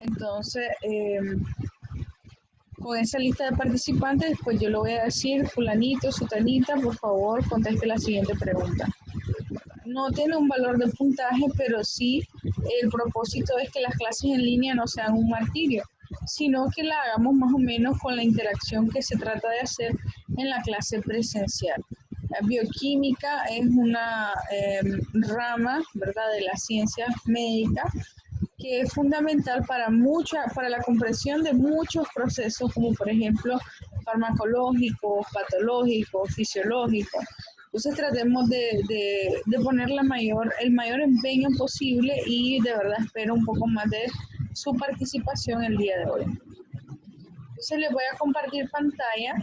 Entonces, con esa lista de participantes, pues yo le voy a decir, fulanito, sutanita, por favor, conteste la siguiente pregunta. No tiene un valor de puntaje, pero sí el propósito es que las clases en línea no sean un martirio, sino que la hagamos más o menos con la interacción que se trata de hacer en la clase presencial. La bioquímica es una rama, ¿verdad?, de las ciencias médicas que es fundamental para la comprensión de muchos procesos, como por ejemplo farmacológicos, patológicos, fisiológicos. Entonces tratemos de poner el mayor empeño posible y de verdad espero un poco más de su participación el día de hoy. Entonces les voy a compartir pantalla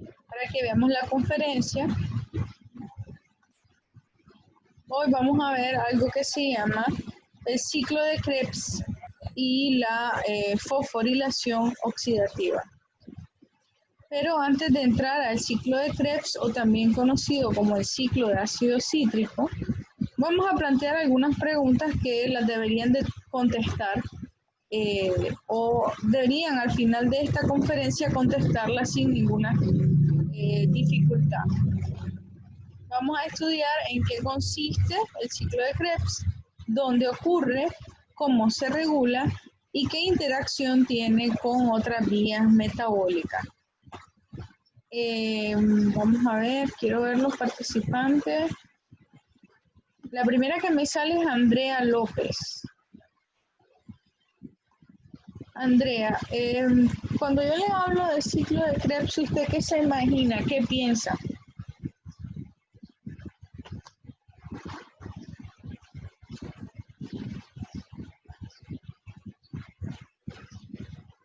para que veamos la conferencia. Hoy vamos a ver algo que se llama el ciclo de Krebs y la fosforilación oxidativa. Pero antes de entrar al ciclo de Krebs, o también conocido como el ciclo de ácido cítrico, vamos a plantear algunas preguntas que las deberían de contestar o deberían al final de esta conferencia contestarlas sin ninguna dificultad. Vamos a estudiar en qué consiste el ciclo de Krebs, dónde ocurre, cómo se regula y qué interacción tiene con otras vías metabólicas. Vamos a ver, quiero ver los participantes. La primera que me sale es Andrea López. Andrea, cuando yo le hablo del ciclo de Krebs, ¿usted qué se imagina? ¿Qué piensa?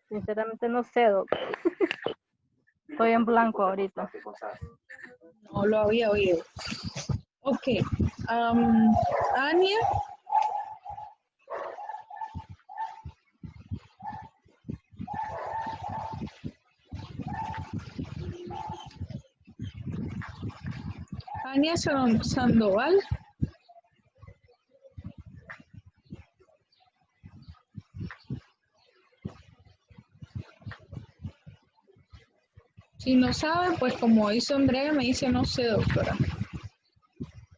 Sinceramente no sé, doctor. Estoy en blanco ahorita. No lo había oído. Ok. Ania. Ania Sandoval. Si no sabe, pues como dice Andrea, me dice no sé, doctora.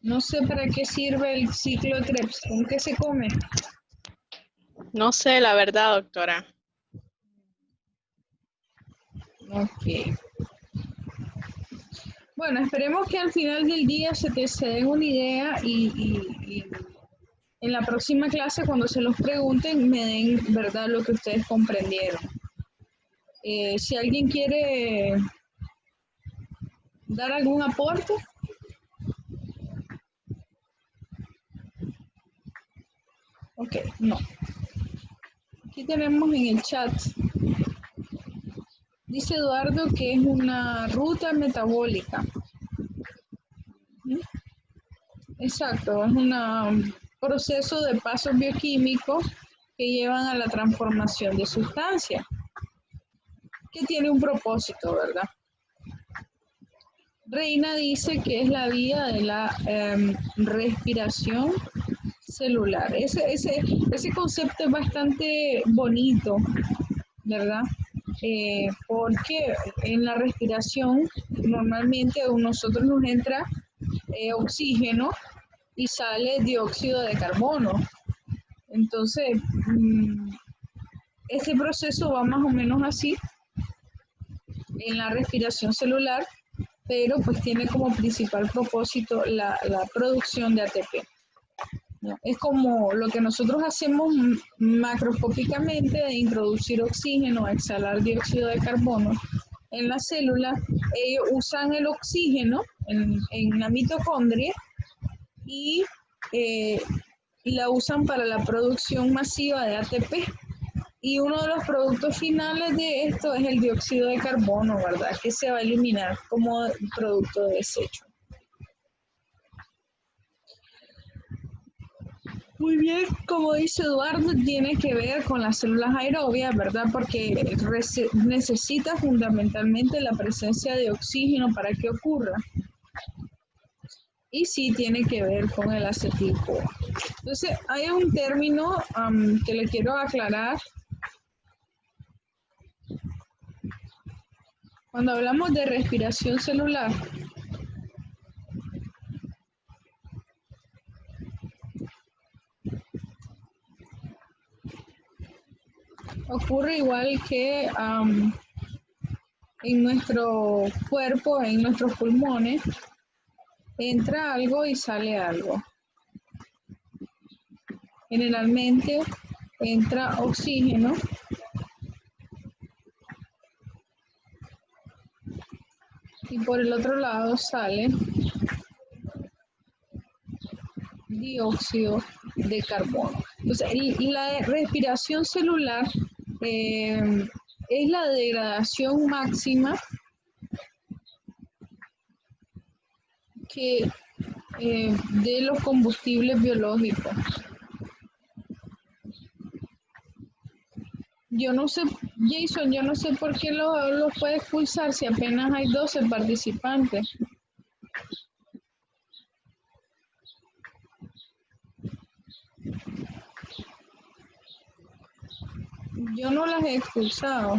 No sé para qué sirve el ciclo de Krebs. ¿Con qué se come? No sé, la verdad, doctora. Ok. Bueno, esperemos que al final del día se den una idea y en la próxima clase, cuando se los pregunten, me den, ¿verdad?, lo que ustedes comprendieron. Si alguien quiere dar algún aporte. Ok, no. Aquí tenemos en el chat. Dice Eduardo que es una ruta metabólica. ¿Mm? Exacto, es un proceso de pasos bioquímicos que llevan a la transformación de sustancias, que tiene un propósito, ¿verdad? Reina dice que es la vía de la respiración celular. Ese concepto es bastante bonito, ¿verdad? Porque en la respiración normalmente a nosotros nos entra oxígeno y sale dióxido de carbono. Entonces, este proceso va más o menos así en la respiración celular, pero pues tiene como principal propósito la producción de ATP. Es como lo que nosotros hacemos macroscópicamente de introducir oxígeno, exhalar dióxido de carbono en la célula. Ellos usan el oxígeno en la mitocondria y la usan para la producción masiva de ATP. Y uno de los productos finales de esto es el dióxido de carbono, ¿verdad?, que se va a eliminar como producto de desecho. Muy bien, como dice Eduardo, tiene que ver con las células aerobias, ¿verdad? Porque necesita fundamentalmente la presencia de oxígeno para que ocurra. y sí tiene que ver con el acetil-CoA. Entonces, hay un término que le quiero aclarar. Cuando hablamos de respiración celular, ocurre igual que en nuestro cuerpo, en nuestros pulmones, entra algo y sale algo. Generalmente entra oxígeno y por el otro lado sale dióxido de carbono. Entonces, la respiración celular es la degradación máxima de los combustibles biológicos. Yo no sé, Jason, yo no sé por qué lo puede expulsar si apenas hay 12 participantes. Yo no las he expulsado.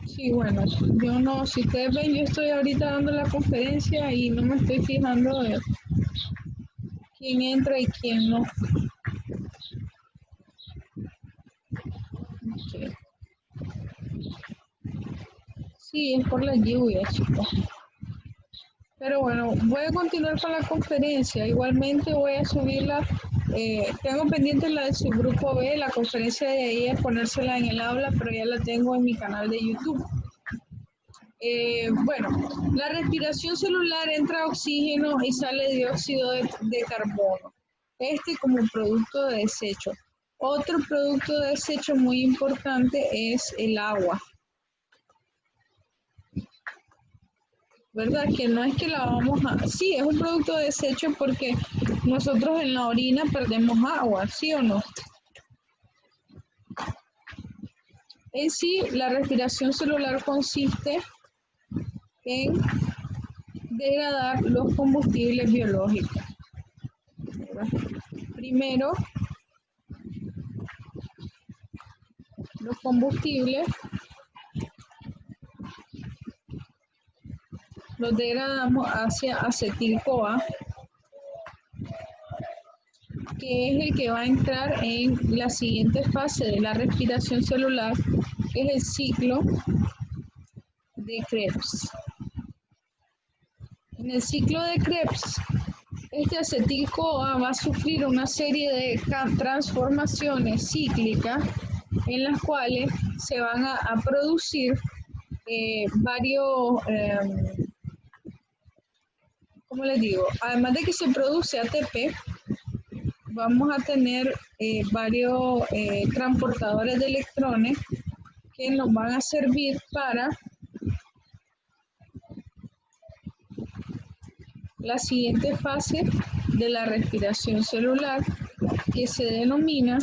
Sí, bueno, yo no, si ustedes ven, yo estoy ahorita dando la conferencia y no me estoy fijando de quién entra y quién no. Okay. Sí, es por la lluvia, chicos. Pero bueno, voy a continuar con la conferencia. Igualmente voy a subirla. Tengo pendiente la de su grupo B, la conferencia de ahí es ponérsela en el aula, pero ya la tengo en mi canal de YouTube. Bueno, la respiración celular entra oxígeno y sale dióxido de carbono. Este como producto de desecho. Otro producto de desecho muy importante es el agua. ¿Verdad? Que no es que la vamos a... Sí, es un producto de desecho porque nosotros en la orina perdemos agua, ¿sí o no? En sí, la respiración celular consiste en degradar los combustibles biológicos. ¿Verdad? Primero, los combustibles los degradamos hacia acetil-CoA, que es el que va a entrar en la siguiente fase de la respiración celular, que es el ciclo de Krebs. En el ciclo de Krebs, este acetil-CoA va a sufrir una serie de transformaciones cíclicas en las cuales se van a producir varios, ¿cómo les digo? Además de que se produce ATP, vamos a tener varios transportadores de electrones que nos van a servir para la siguiente fase de la respiración celular, que se denomina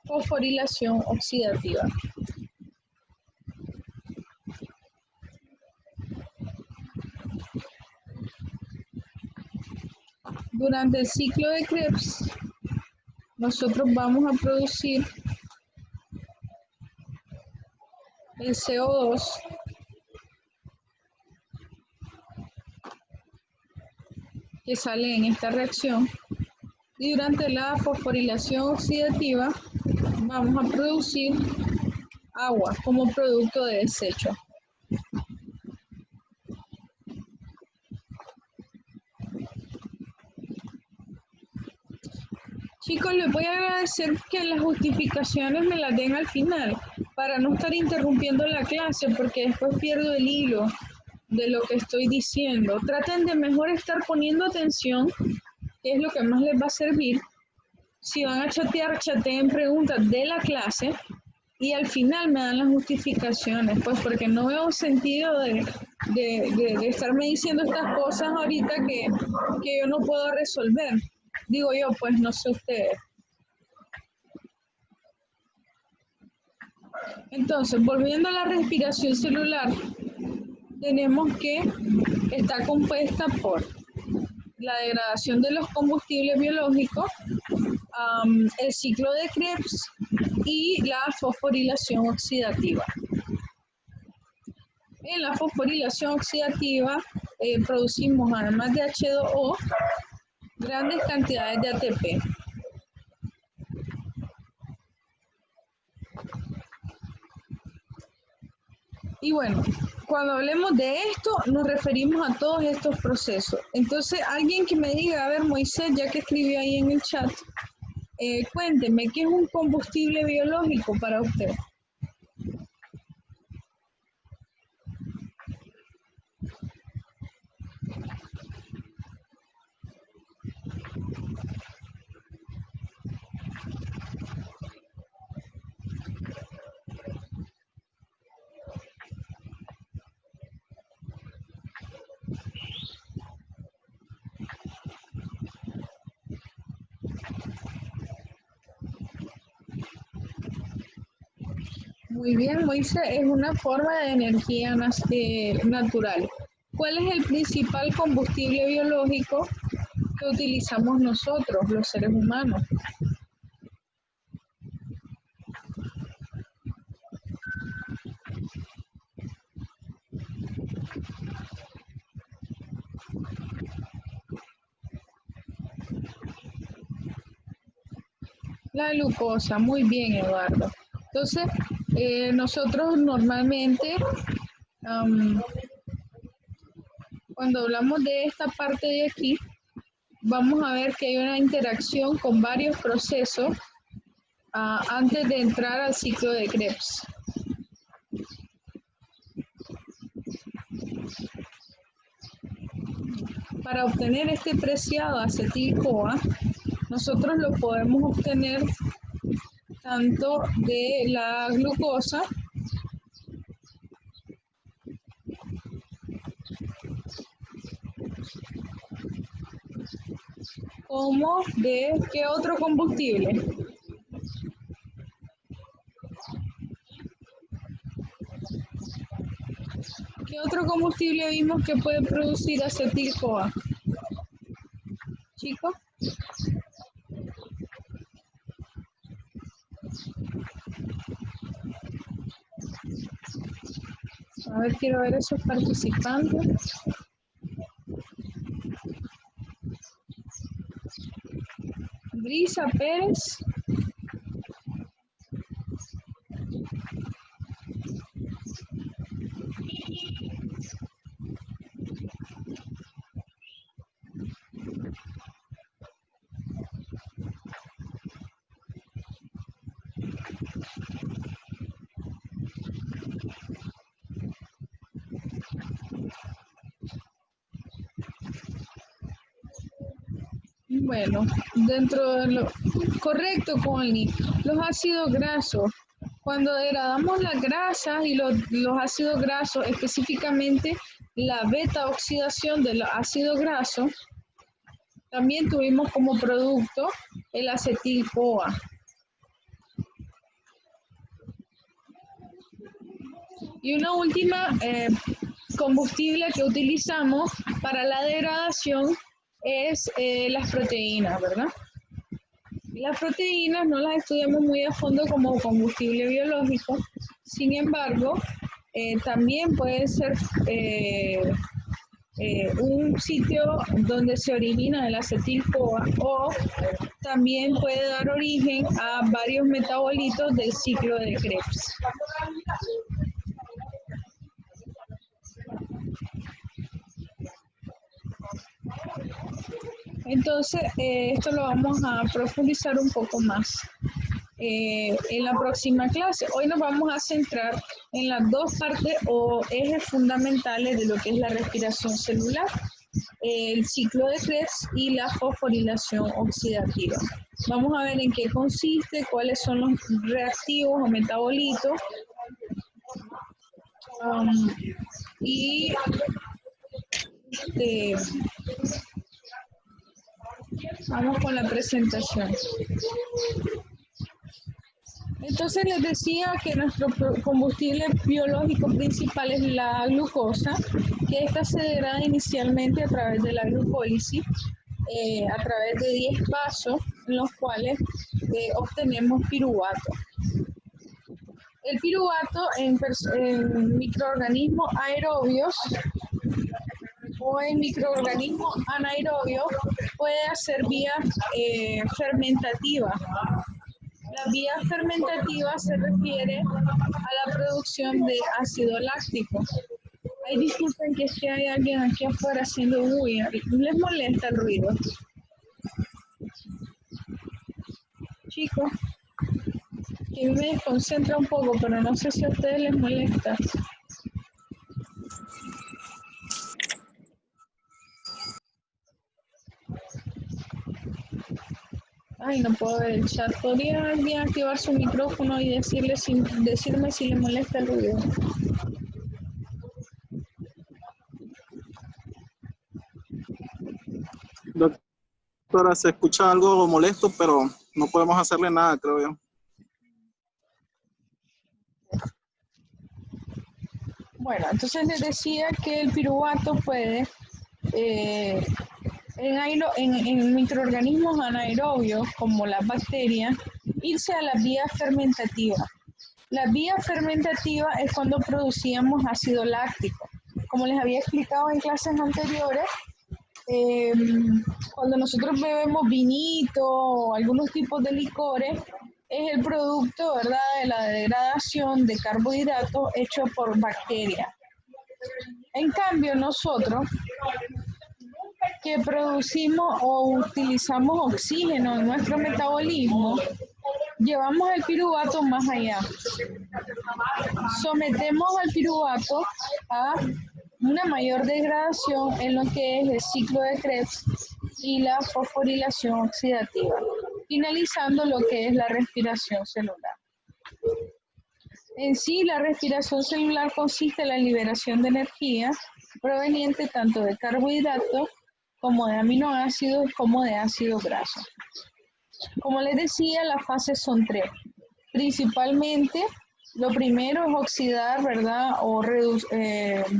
fosforilación oxidativa. Durante el ciclo de Krebs, nosotros vamos a producir el CO2 que sale en esta reacción, y durante la fosforilación oxidativa vamos a producir agua como producto de desecho. Chicos, les voy a agradecer que las justificaciones me las den al final para no estar interrumpiendo la clase porque después pierdo el hilo de lo que estoy diciendo. Traten de mejor estar poniendo atención, que es lo que más les va a servir. Si van a chatear, chateen preguntas de la clase y al final me dan las justificaciones, pues porque no veo sentido de estarme diciendo estas cosas ahorita que yo no puedo resolver. Digo yo, pues no sé ustedes. Entonces, volviendo a la respiración celular, tenemos que está compuesta por la degradación de los combustibles biológicos, el ciclo de Krebs y la fosforilación oxidativa. En la fosforilación oxidativa producimos, además de H2O, grandes cantidades de ATP. Y bueno, cuando hablemos de esto, nos referimos a todos estos procesos. Entonces, alguien que me diga, a ver, Moisés, ya que escribió ahí en el chat, cuénteme, ¿qué es un combustible biológico para usted? Muy bien, Moisés, es una forma de energía natural. ¿Cuál es el principal combustible biológico que utilizamos nosotros, los seres humanos? La glucosa, muy bien, Eduardo. Entonces, nosotros normalmente, cuando hablamos de esta parte de aquí, vamos a ver que hay una interacción con varios procesos antes de entrar al ciclo de Krebs. Para obtener este preciado acetil-CoA, nosotros lo podemos obtener tanto de la glucosa como de ¿qué otro combustible? ¿Qué otro combustible vimos que puede producir acetil-CoA? Chicos. A ver, quiero ver esos participantes. Brisa Pérez. Bueno, dentro de lo correcto, Connie, los ácidos grasos. Cuando degradamos las grasas y los ácidos grasos, específicamente la beta oxidación del ácido graso, también tuvimos como producto el acetil-CoA. Y una última combustible que utilizamos para la degradación es las proteínas, ¿verdad? Las proteínas no las estudiamos muy a fondo como combustible biológico, sin embargo, también puede ser un sitio donde se origina el acetil-CoA o también puede dar origen a varios metabolitos del ciclo de Krebs. Entonces, esto lo vamos a profundizar un poco más en la próxima clase. Hoy nos vamos a centrar en las dos partes o ejes fundamentales de lo que es la respiración celular. el ciclo de Krebs y la fosforilación oxidativa. Vamos a ver en qué consiste, cuáles son los reactivos o metabolitos. Y vamos con la presentación. Entonces les decía que nuestro combustible biológico principal es la glucosa, que esta se degrada inicialmente a través de la glucólisis, a través de 10 pasos en los cuales obtenemos piruvato. El piruvato en microorganismos aerobios o en microorganismos anaerobios puede hacer vía fermentativa. La vía fermentativa se refiere a la producción de ácido láctico. Ay, disculpen que si hay alguien aquí afuera haciendo bulla, ¿les molesta el ruido? Chicos, que me desconcentra un poco, pero no sé si a ustedes les molesta. Ay, no puedo ver el chat. ¿Podría alguien activar su micrófono y decirme si le molesta el ruido? Doctora, se escucha algo molesto, pero no podemos hacerle nada, creo yo. Bueno, entonces les decía que el piruvato puede, en microorganismos anaerobios, como las bacterias, irse a la vía fermentativa. La vía fermentativa es cuando producíamos ácido láctico. Como les había explicado en clases anteriores, cuando nosotros bebemos vinito o algunos tipos de licores, es el producto, ¿verdad?, de la degradación de carbohidratos hecho por bacterias. En cambio, nosotros que producimos o utilizamos oxígeno en nuestro metabolismo, llevamos el piruvato más allá. Sometemos al piruvato a una mayor degradación en lo que es el ciclo de Krebs y la fosforilación oxidativa, finalizando lo que es la respiración celular. En sí, la respiración celular consiste en la liberación de energía proveniente tanto de carbohidratos como de aminoácidos como de ácido graso. Como les decía, las fases son 3. Principalmente, lo primero es oxidar, ¿verdad?, o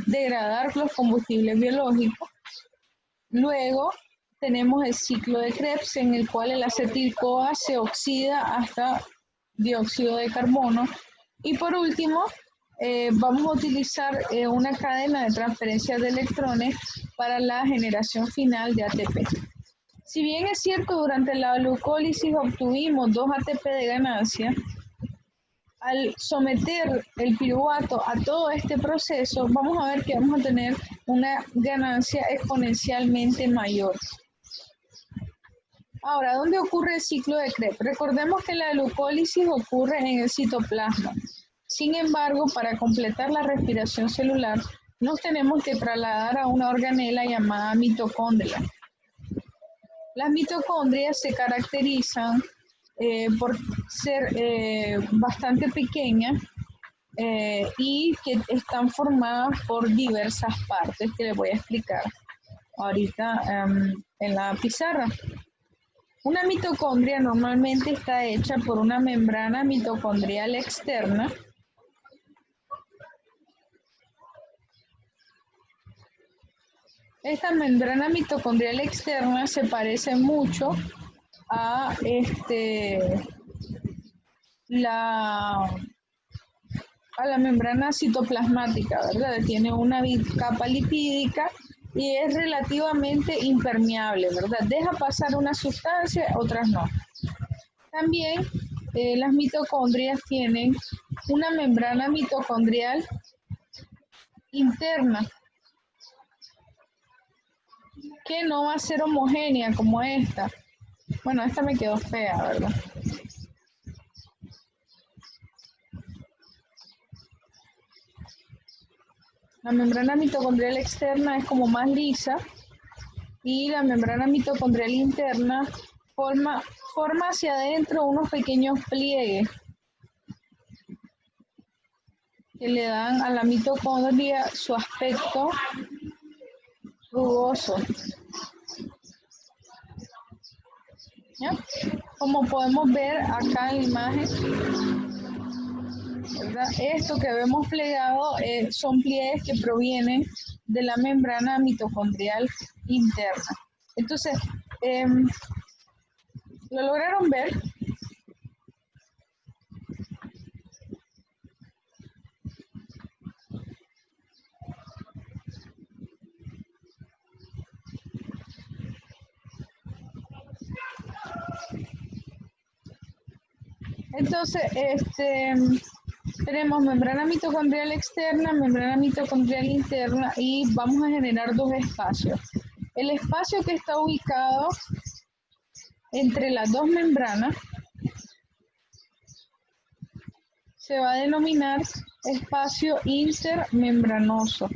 degradar los combustibles biológicos. Luego tenemos el ciclo de Krebs, en el cual el acetil-CoA se oxida hasta dióxido de carbono. Y por último, vamos a utilizar una cadena de transferencia de electrones para la generación final de ATP. Si bien es cierto, durante la glucólisis obtuvimos 2 ATP de ganancia, al someter el piruvato a todo este proceso, vamos a ver que vamos a tener una ganancia exponencialmente mayor. Ahora, ¿dónde ocurre el ciclo de Krebs? Recordemos que la glucólisis ocurre en el citoplasma. Sin embargo, para completar la respiración celular, nos tenemos que trasladar a una organela llamada mitocondria. Las mitocondrias se caracterizan por ser bastante pequeñas y que están formadas por diversas partes que les voy a explicar ahorita en la pizarra. Una mitocondria normalmente está hecha por una membrana mitocondrial externa. Esta membrana mitocondrial externa se parece mucho a la membrana citoplasmática, ¿verdad? Tiene una capa lipídica y es relativamente impermeable, ¿verdad? Deja pasar una sustancia, otras no. También las mitocondrias tienen una membrana mitocondrial interna que no va a ser homogénea como esta. Bueno, esta me quedó fea, ¿verdad? La membrana mitocondrial externa es como más lisa y la membrana mitocondrial interna forma hacia adentro unos pequeños pliegues que le dan a la mitocondria su aspecto rugoso. ¿Ya? Como podemos ver acá en la imagen, ¿verdad? Esto que vemos plegado son pliegues que provienen de la membrana mitocondrial interna. Entonces, ¿lo lograron ver? Entonces, tenemos membrana mitocondrial externa, membrana mitocondrial interna y vamos a generar dos espacios. El espacio que está ubicado entre las dos membranas se va a denominar espacio intermembranoso.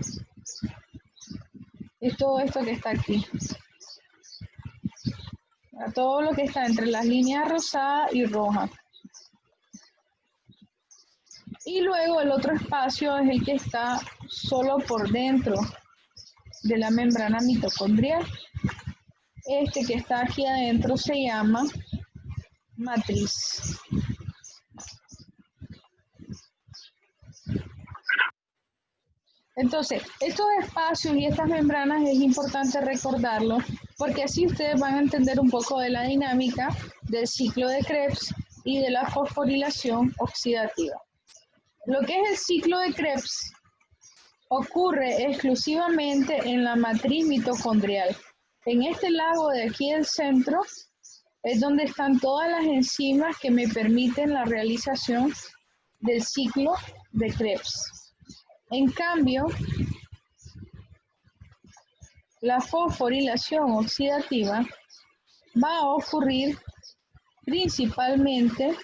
Es todo esto que está aquí. Todo lo que está entre las líneas rosada y roja. Y luego el otro espacio es el que está solo por dentro de la membrana mitocondrial. Este que está aquí adentro se llama matriz. Entonces, estos espacios y estas membranas es importante recordarlo porque así ustedes van a entender un poco de la dinámica del ciclo de Krebs y de la fosforilación oxidativa. Lo que es el ciclo de Krebs ocurre exclusivamente en la matriz mitocondrial. En este lado de aquí del centro es donde están todas las enzimas que me permiten la realización del ciclo de Krebs. En cambio, la fosforilación oxidativa va a ocurrir principalmente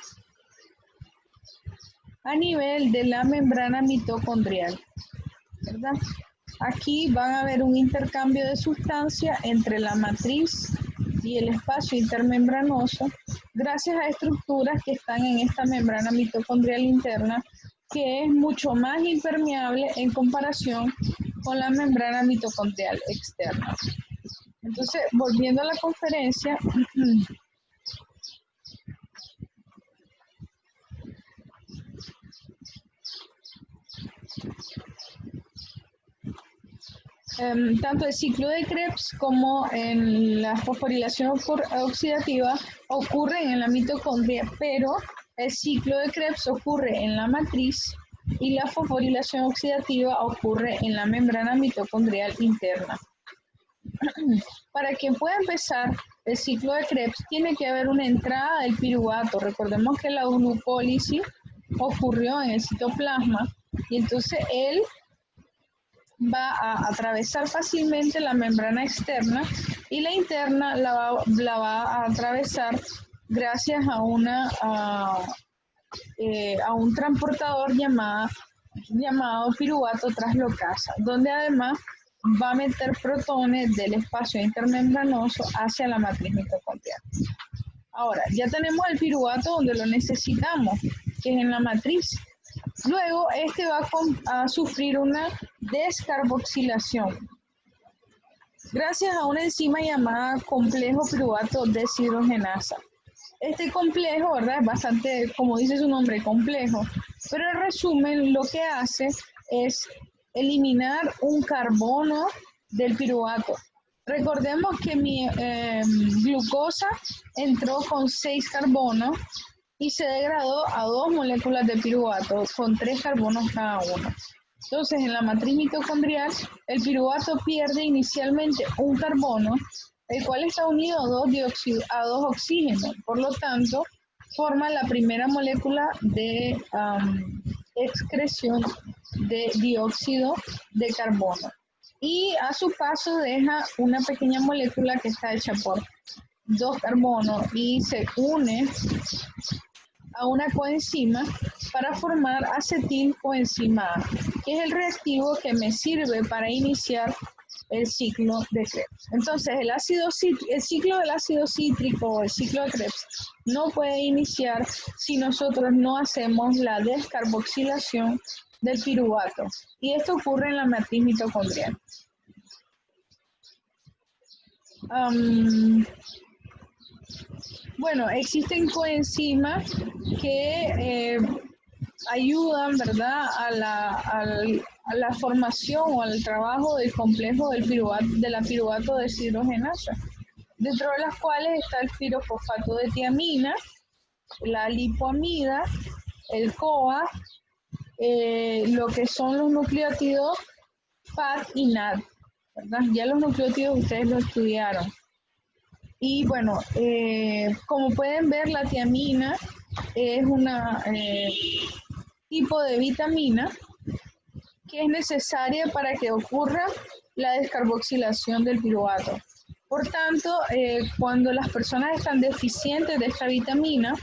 a nivel de la membrana mitocondrial, ¿verdad? Aquí van a haber un intercambio de sustancia entre la matriz y el espacio intermembranoso gracias a estructuras que están en esta membrana mitocondrial interna que es mucho más impermeable en comparación con la membrana mitocondrial externa. Entonces, volviendo a la conferencia, tanto el ciclo de Krebs como en la fosforilación oxidativa ocurren en la mitocondria, pero el ciclo de Krebs ocurre en la matriz y la fosforilación oxidativa ocurre en la membrana mitocondrial interna. Para que pueda empezar el ciclo de Krebs tiene que haber una entrada del piruvato. Recordemos que la glucólisis ocurrió en el citoplasma y entonces él va a atravesar fácilmente la membrana externa y la interna la va a atravesar gracias a un transportador llamado piruvato translocasa, donde además va a meter protones del espacio intermembranoso hacia la matriz mitocondrial. Ahora, ya tenemos el piruvato donde lo necesitamos, que es en la matriz. Luego, este va a sufrir una descarboxilación gracias a una enzima llamada complejo piruvato deshidrogenasa. Este complejo, ¿verdad? Es bastante, como dice su nombre, complejo, pero en resumen lo que hace es eliminar un carbono del piruvato. Recordemos que mi glucosa entró con 6 carbonos y se degradó a 2 moléculas de piruvato con 3 carbonos cada uno. Entonces, en la matriz mitocondrial, el piruvato pierde inicialmente un carbono, el cual está unido a 2 oxígenos. Por lo tanto, forma la primera molécula de excreción de dióxido de carbono. Y a su paso deja una pequeña molécula que está hecha por 2 carbonos y se une a una coenzima para formar acetilcoenzima A, que es el reactivo que me sirve para iniciar el ciclo de Krebs. Entonces, el ciclo del ácido cítrico o el ciclo de Krebs no puede iniciar si nosotros no hacemos la descarboxilación del piruvato. Y esto ocurre en la matriz mitocondrial. Bueno, existen coenzimas que ayudan, ¿verdad?, a la formación o al trabajo del complejo de la piruvato deshidrogenasa, dentro de las cuales está el pirofosfato de tiamina, la lipoamida, el CoA, lo que son los nucleótidos PAD y NAD, ¿verdad? Ya los nucleótidos ustedes lo estudiaron. Y bueno, como pueden ver, la tiamina es una tipo de vitamina que es necesaria para que ocurra la descarboxilación del piruvato. Por tanto, cuando las personas están deficientes de esta vitamina,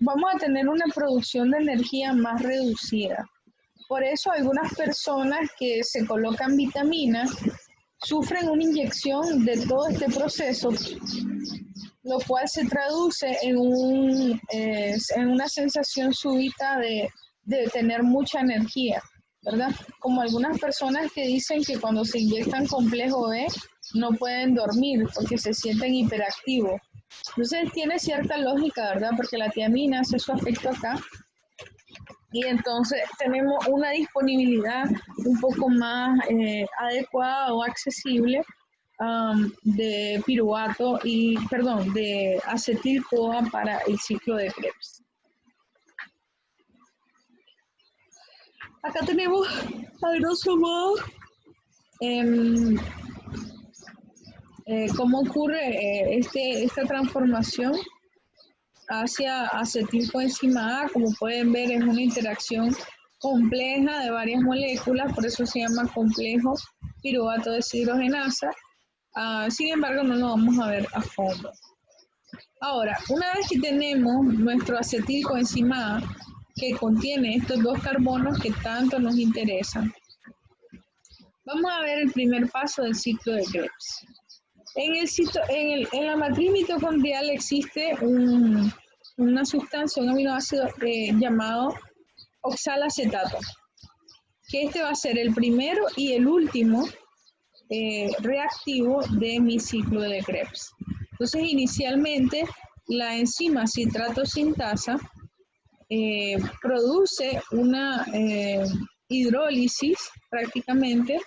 vamos a tener una producción de energía más reducida. Por eso algunas personas que se colocan vitaminas sufren una inyección de todo este proceso, lo cual se traduce en una sensación súbita de tener mucha energía, ¿verdad? Como algunas personas que dicen que cuando se inyectan complejo B no pueden dormir porque se sienten hiperactivos. Entonces tiene cierta lógica, ¿verdad? Porque la tiamina hace su efecto acá y entonces tenemos una disponibilidad un poco más adecuada o accesible de piruvato de acetil-CoA para el ciclo de Krebs. Acá tenemos algo sobre cómo ocurre esta transformación hacia acetilcoenzima A. Como pueden ver, es una interacción compleja de varias moléculas, por eso se llama complejo piruvato deshidrogenasa. Sin embargo, no lo vamos a ver a fondo. Ahora, una vez que tenemos nuestro acetilcoenzima A, que contiene estos dos carbonos que tanto nos interesan, vamos a ver el primer paso del ciclo de Krebs. En la matriz mitocondrial existe una sustancia, un aminoácido llamado oxalacetato, que este va a ser el primero y el último reactivo de mi ciclo de Krebs. Entonces, inicialmente, la enzima citrato sintasa produce una hidrólisis prácticamente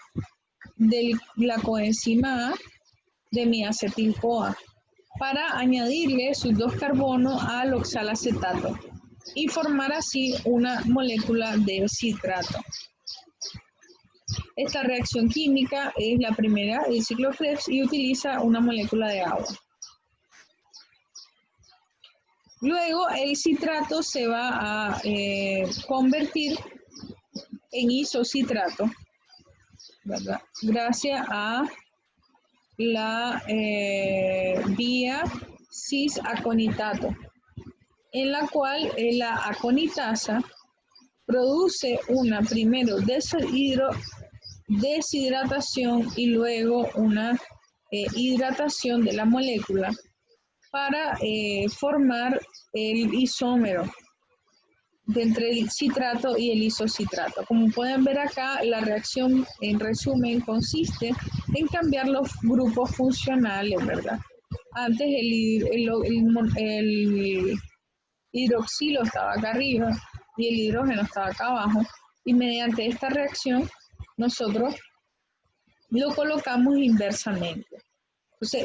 de la coenzima A de mi acetil-CoA para añadirle sus dos carbonos al oxalacetato y formar así una molécula de citrato. Esta reacción química es la primera del ciclo Krebs y utiliza una molécula de agua. Luego el citrato se va a convertir en isocitrato, ¿verdad?, gracias a la vía cis-aconitato, en la cual la aconitasa produce primero deshidratación y luego una hidratación de la molécula para formar el isómero entre el citrato y el isocitrato. Como pueden ver acá, la reacción en resumen consiste en cambiar los grupos funcionales, ¿verdad? Antes el hidroxilo estaba acá arriba y el hidrógeno estaba acá abajo, y mediante esta reacción nosotros lo colocamos inversamente. Entonces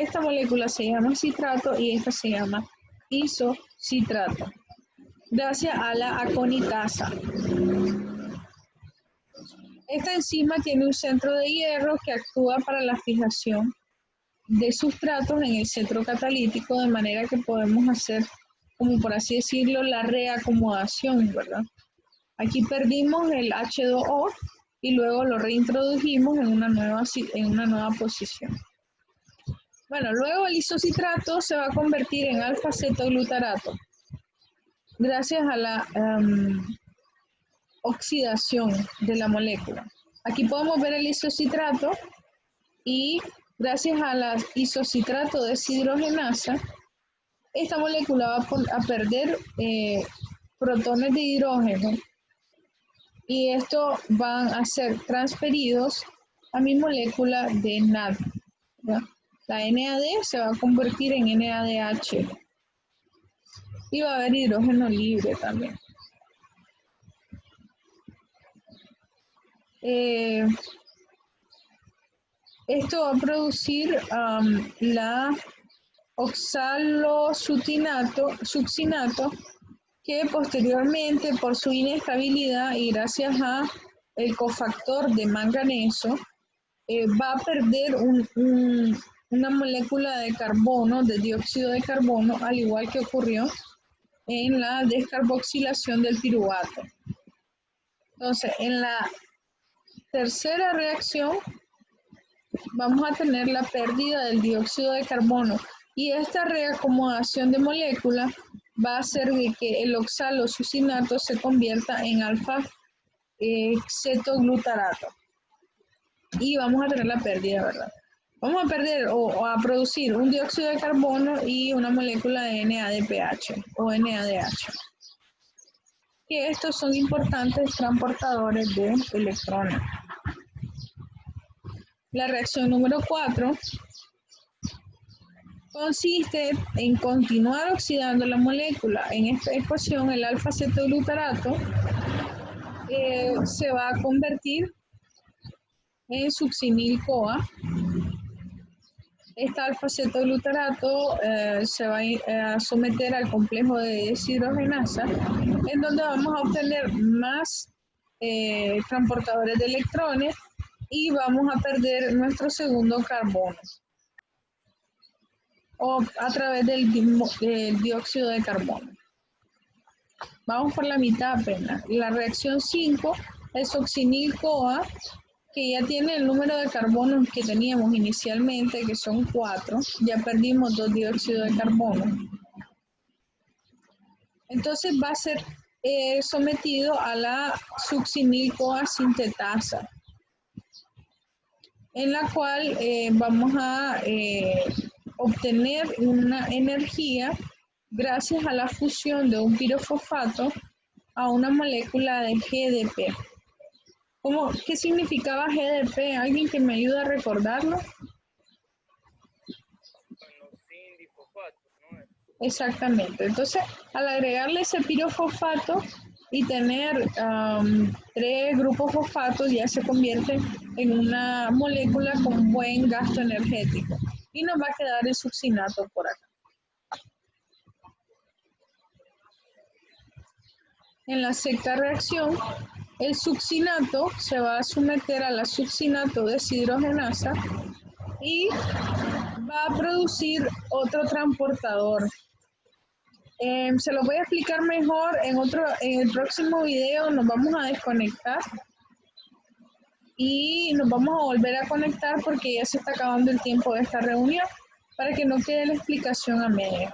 esta molécula se llama citrato y esta se llama isocitrato, gracias a la aconitasa. Esta enzima tiene un centro de hierro que actúa para la fijación de sustratos en el centro catalítico, de manera que podemos hacer, como por así decirlo, la reacomodación, ¿verdad? Aquí perdimos el H2O y luego lo reintrodujimos en una nueva posición. Bueno, luego el isocitrato se va a convertir en alfa-cetoglutarato, gracias a la oxidación de la molécula. Aquí podemos ver el isocitrato y gracias a la isocitrato deshidrogenasa, esta molécula va a perder protones de hidrógeno y estos van a ser transferidos a mi molécula de NAD. ¿Ya? La NAD se va a convertir en NADH y va a haber hidrógeno libre también. Esto va a producir la oxalosuccinato, que posteriormente por su inestabilidad y gracias a el cofactor de manganeso va a perder una molécula de carbono, de dióxido de carbono, al igual que ocurrió en la descarboxilación del piruvato. Entonces, en la tercera reacción vamos a tener la pérdida del dióxido de carbono y esta reacomodación de moléculas va a hacer de que el oxalosuccinato se convierta en alfa-cetoglutarato y vamos a tener la pérdida, ¿verdad? Vamos a perder o a producir un dióxido de carbono y una molécula de NADPH o NADH. Y estos son importantes transportadores de electrones. La reacción número 4 consiste en continuar oxidando la molécula. En esta ecuación, el alfa-cetoglutarato se va a convertir en succinil-CoA. Este alfa-cetoglutarato se va a someter al complejo de deshidrogenasa, en donde vamos a obtener más transportadores de electrones y vamos a perder nuestro segundo carbono o a través del dióxido de carbono. Vamos por la mitad apenas. La reacción 5 es succinil-CoA, que ya tiene el número de carbonos que teníamos inicialmente, que son 4. Ya perdimos 2 dióxidos de carbono. Entonces va a ser sometido a la succinil-CoA sintetasa, en la cual vamos a obtener una energía gracias a la fusión de un pirofosfato a una molécula de GDP. ¿Qué significaba GDP? ¿Alguien que me ayude a recordarlo? Exactamente. Entonces, al agregarle ese pirofosfato y tener 3 grupos fosfatos, ya se convierte en una molécula con buen gasto energético. Y nos va a quedar el succinato por acá. En la sexta reacción, el succinato se va a someter a la succinato deshidrogenasa y va a producir otro transportador. Se lo voy a explicar mejor en el próximo video. Nos vamos a desconectar y nos vamos a volver a conectar porque ya se está acabando el tiempo de esta reunión para que no quede la explicación a medio.